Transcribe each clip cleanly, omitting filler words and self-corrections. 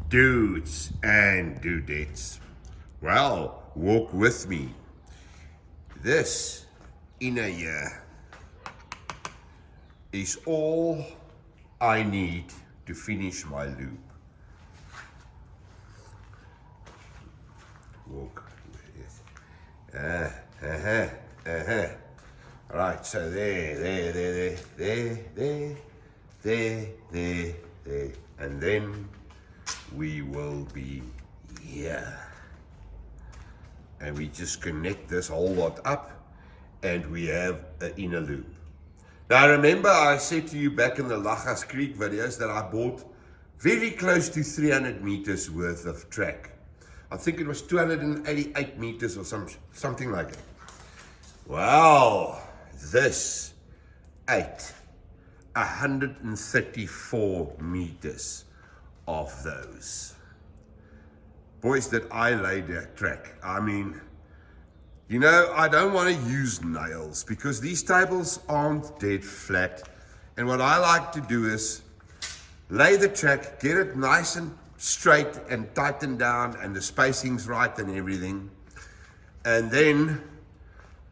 Dudes and dudettes, well, walk with me. This inner year is all I need to finish my loop. Walk. Right, so there, and then we will be here. And we just connect this whole lot up and we have an inner loop. Now remember I said to you back in the Lachas Creek videos that I bought very close to 300 meters worth of track. I think it was 288 meters or something like that. Wow, this ate 134 meters of those. Boys, that I laid that track. I mean, you know, I don't want to use nails because these tables aren't dead flat. And what I like to do is lay the track, get it nice and straight and tightened down and the spacing's right and everything. And then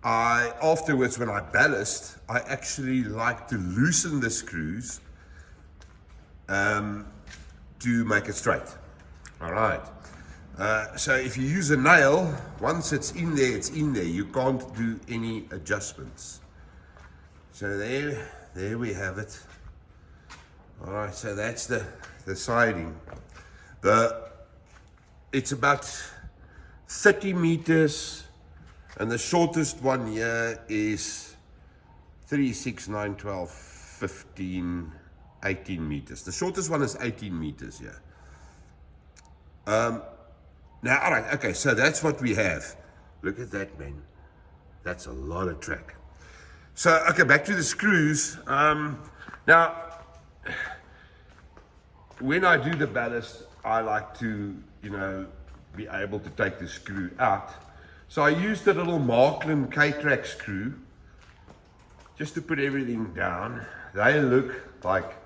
afterwards when I ballast, I actually like to loosen the screws to make it straight. All right. So if you use a nail, once it's in there, it's in there. You can't do any adjustments. So there we have it. All right, so that's the siding. It's about 30 meters, and the shortest one here is 3, 6, 9, 12, 15, 18 meters. The shortest one is 18 meters here. Now, all right, okay, so that's what we have. Look at that, man. That's a lot of track. So, okay, back to the screws. Now, when I do the ballast, I like to, you know, be able to take the screw out. So I use the little Markland K-Track screw just to put everything down. They look like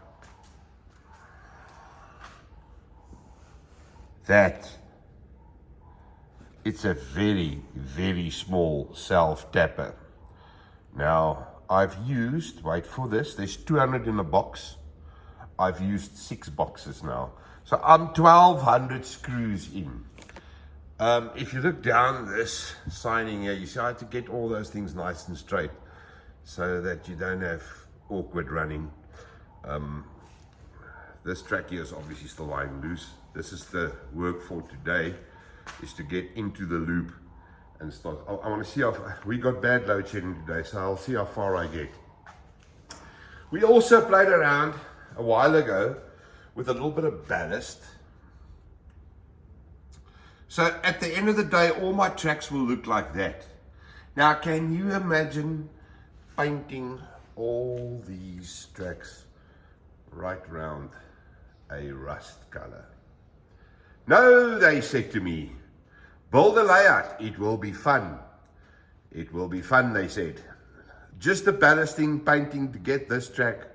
that. It's a very, very small self-tapper. Now, I've used, wait for this, there's 200 in a box. I've used 6 boxes now. So I'm 1,200 screws in. If you look down this siding here, you see I had to get all those things nice and straight so that you don't have awkward running. This track here is obviously still lying loose. This is the work for today, is to get into the loop and start. I want to see how far, we got bad load shedding today, so I'll see how far I get. We also played around a while ago with a little bit of ballast. So at the end of the day, all my tracks will look like that. Now, can you imagine painting all these tracks right round a rust color? No, they said to me, build a layout, it will be fun. It will be fun, they said. Just the ballasting, painting to get this track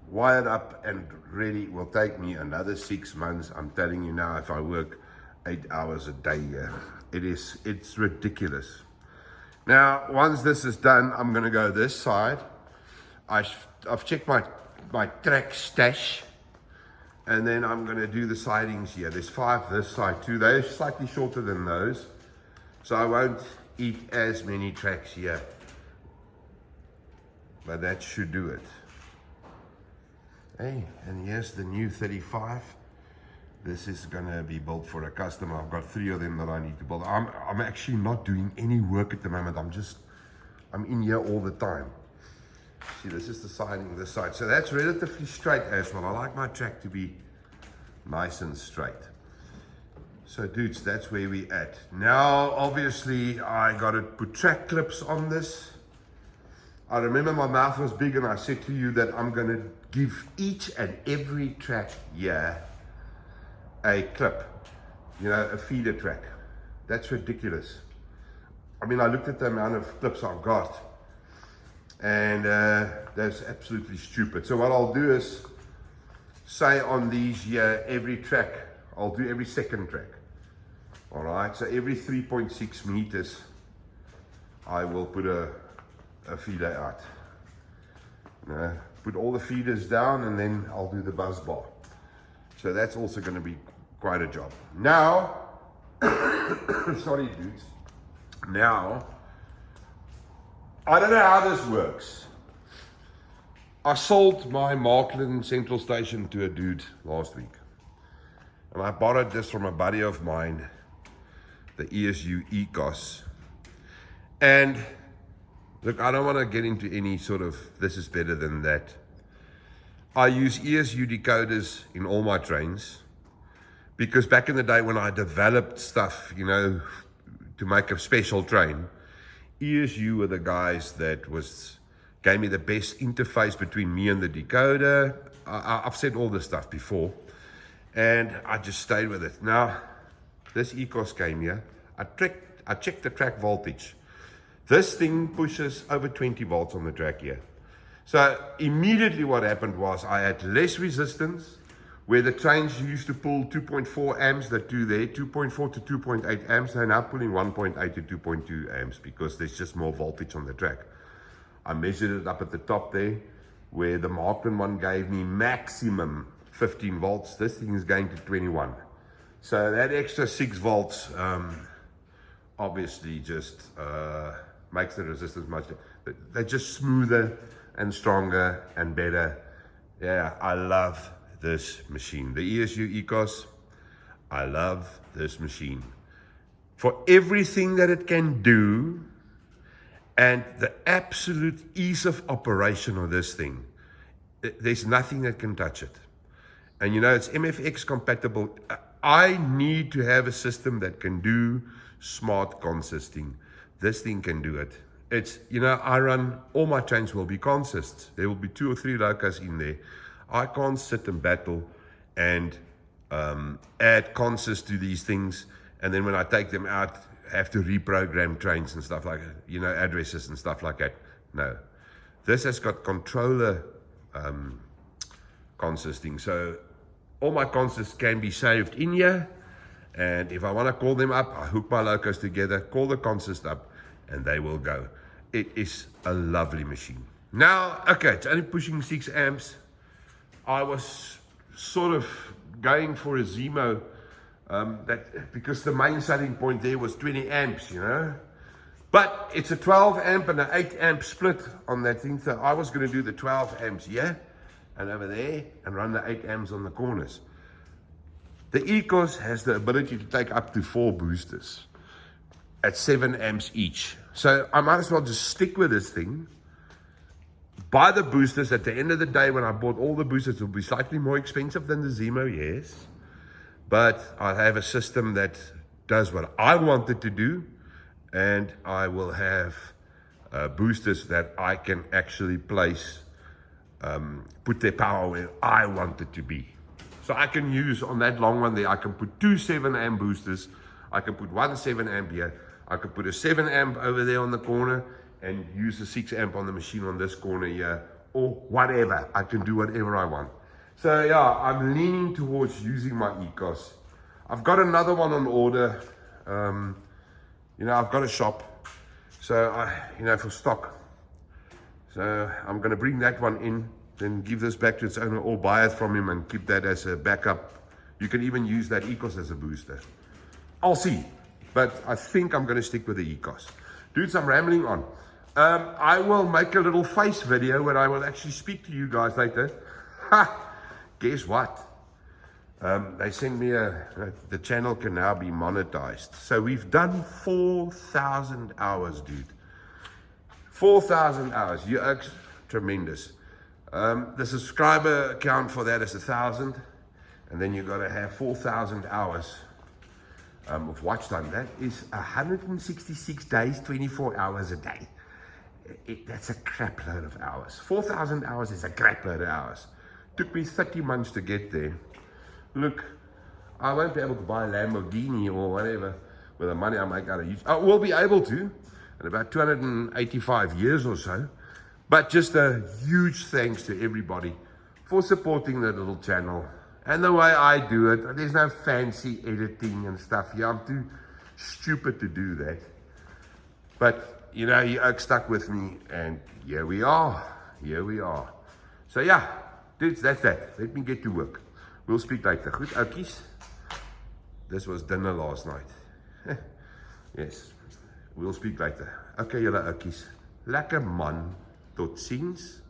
wired up and ready will take me another 6 months. I'm telling you now, if I work 8 hours a day here, it's ridiculous. Now, once this is done, I'm gonna go this side. I've checked my track stash, and then I'm gonna do the sidings here. There's 5 this side too. They're slightly shorter than those, so I won't eat as many tracks here, but that should do it. Hey, and here's the new 35. This is gonna be built for a customer. I've got 3 of them that I need to build. I'm actually not doing any work at the moment. I'm in here all the time. See, this is the siding this side. So that's relatively straight as well. I like my track to be nice and straight. So dudes, that's where we at. Now, obviously, I gotta put track clips on this. I remember my mouth was big and I said to you that I'm gonna give each and every track here a clip, you know, a feeder track. That's ridiculous. I mean, I looked at the amount of clips I've got, and that's absolutely stupid. So what I'll do is say on these here, every track I'll do every second track. All right, so every 3.6 meters, I will put a feeder out. Put all the feeders down, and then I'll do the buzz bar. So that's also going to be quite a job. Now, sorry dudes, now, I don't know how this works. I sold my Markland Central Station to a dude last week. And I borrowed this from a buddy of mine, the ESU ECOS. And look, I don't want to get into any sort of this is better than that. I use ESU decoders in all my trains because back in the day when I developed stuff, you know, to make a special train, ESU were the guys that gave me the best interface between me and the decoder. I've said all this stuff before, and I just stayed with it. Now, this ECOS came here. I checked the track voltage. This thing pushes over 20 volts on the track here. So immediately what happened was I had less resistance, where the trains used to pull 2.4 amps that do there, 2.4 to 2.8 amps, they're now pulling 1.8 to 2.2 amps because there's just more voltage on the track. I measured it up at the top there, where the Markland one gave me maximum 15 volts. This thing is going to 21. So that extra 6 volts obviously just makes the resistance much, they're just smoother and stronger and better. Yeah, I love this machine. The ESU ECOS, I love this machine. For everything that it can do and the absolute ease of operation of this thing, there's nothing that can touch it. And you know, it's MFX compatible. I need to have a system that can do smart consisting. This thing can do it. It's, you know, I run, all my trains will be consists. There will be 2 or 3 locos in there. I can't sit and battle and add consists to these things. And then when I take them out, have to reprogram trains and stuff like that, you know, addresses and stuff like that. No. This has got controller consisting. So all my consists can be saved in here. And if I want to call them up, I hook my locos together, call the consist up, and they will go. It is a lovely machine. Now, okay, it's only pushing 6 amps. I was sort of going for a Zemo, because the main selling point there was 20 amps, you know. But it's a 12 amp and an 8 amp split on that thing. So I was going to do the 12 amps here and over there and run the 8 amps on the corners. The ECOS has the ability to take up to 4 boosters at 7 amps each. So I might as well just stick with this thing, buy the boosters. At the end of the day, when I bought all the boosters, it will be slightly more expensive than the Zemo, yes. But I have a system that does what I want it to do, and I will have boosters that I can actually place, put their power where I want it to be. So I can use on that long one there, I can put 2 7 amp boosters. I can put 1 7 amp here. I could put a 7 amp over there on the corner and use a 6 amp on the machine on this corner here, or whatever. I can do whatever I want. So yeah, I'm leaning towards using my ECOS. I've got another one on order. You know, I've got a shop, so you know, for stock. So I'm going to bring that one in, then give this back to its owner, or buy it from him and keep that as a backup. You can even use that ECOS as a booster. I'll see, but I think I'm going to stick with the ECOS. Dudes, I'm rambling on. I will make a little face video where I will actually speak to you guys later. Ha! Guess what? They sent me the channel can now be monetized. So we've done 4,000 hours, dude. 4,000 hours. You are tremendous. The subscriber count for that is 1,000. And then you got to have 4,000 hours of watch time. That is 166 days, 24 hours a day. That's a crap load of hours. 4,000 hours is a crap load of hours. Took me 30 months to get there. Look, I won't be able to buy a Lamborghini or whatever with the money I make out of YouTube. I will be able to in about 285 years or so. But just a huge thanks to everybody for supporting the little channel. And the way I do it, there's no fancy editing and stuff. Yeah, I'm too stupid to do that. But, you know, you stuck with me, and here we are. Here we are. So, yeah, dudes, that's that. Let me get to work. We'll speak later. Goed, oukies? This was dinner last night. Yes, we'll speak later. Okay, julle oukies. Lekker man. Tot ziens.